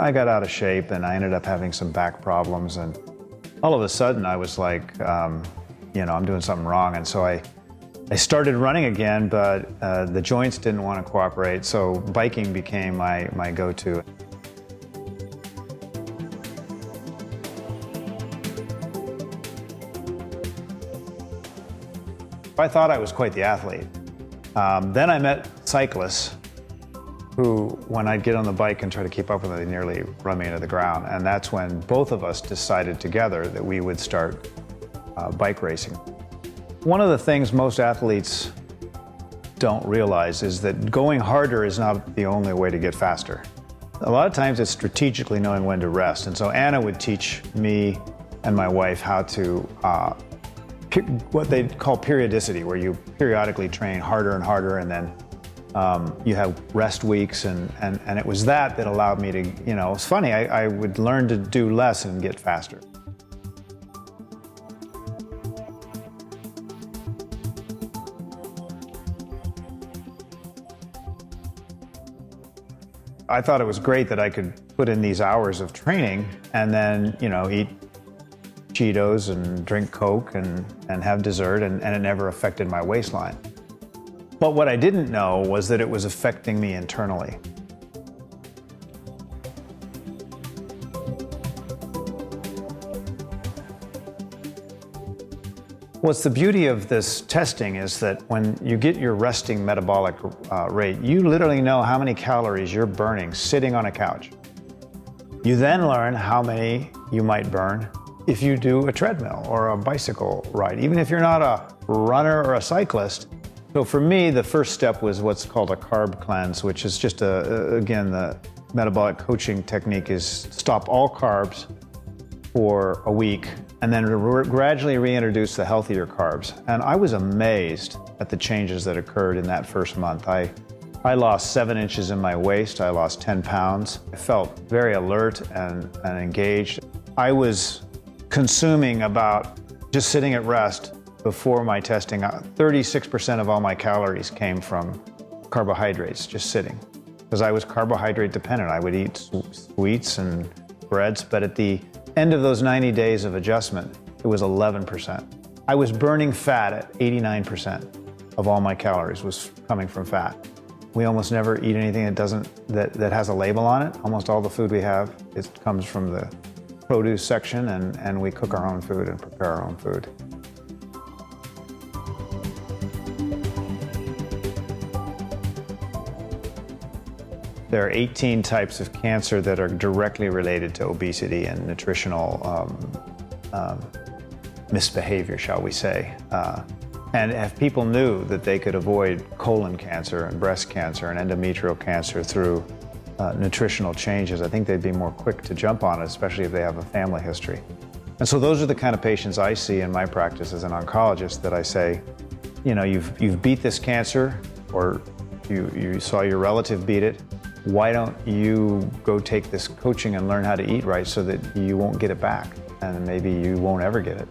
I got out of shape and I ended up having some back problems, and all of a sudden I was like, I'm doing something wrong. And so I started running again, but the joints didn't want to cooperate, so biking became my go-to. I thought I was quite the athlete. Then I met cyclists who, when I'd get on the bike and try to keep up with them, they nearly run me into the ground. And that's when both of us decided together that we would start bike racing. One of the things most athletes don't realize is that going harder is not the only way to get faster. A lot of times it's strategically knowing when to rest. And so Anna would teach me and my wife how to what they call periodicity, where you periodically train harder and harder, and then you have rest weeks, and it was that allowed me to, it's funny, I would learn to do less and get faster. I thought it was great that I could put in these hours of training and then, eat Cheetos and drink Coke and have dessert, and it never affected my waistline. But what I didn't know was that it was affecting me internally. What's the beauty of this testing is that when you get your resting metabolic rate, you literally know how many calories you're burning sitting on a couch. You then learn how many you might burn if you do a treadmill or a bicycle ride, even if you're not a runner or a cyclist. So for me, the first step was what's called a carb cleanse, which is just again, the metabolic coaching technique is stop all carbs for a week and then gradually reintroduce the healthier carbs. And I was amazed at the changes that occurred in that first month. I lost 7 inches in my waist. I lost 10 pounds. I felt very alert and engaged. I was consuming about, just sitting at rest before my testing, 36% of all my calories came from carbohydrates, just sitting. Because I was carbohydrate dependent. I would eat sweets and breads, but at the end of those 90 days of adjustment, it was 11%. I was burning fat at 89% of all my calories was coming from fat. We almost never eat anything that has a label on it. Almost all the food we have, it comes from the produce section, and we cook our own food and prepare our own food. There are 18 types of cancer that are directly related to obesity and nutritional misbehavior, shall we say. And if people knew that they could avoid colon cancer and breast cancer and endometrial cancer through nutritional changes, I think they'd be more quick to jump on it, especially if they have a family history. And so those are the kind of patients I see in my practice as an oncologist that I say, you've beat this cancer, or you saw your relative beat it. Why don't you go take this coaching and learn how to eat right so that you won't get it back, and maybe you won't ever get it.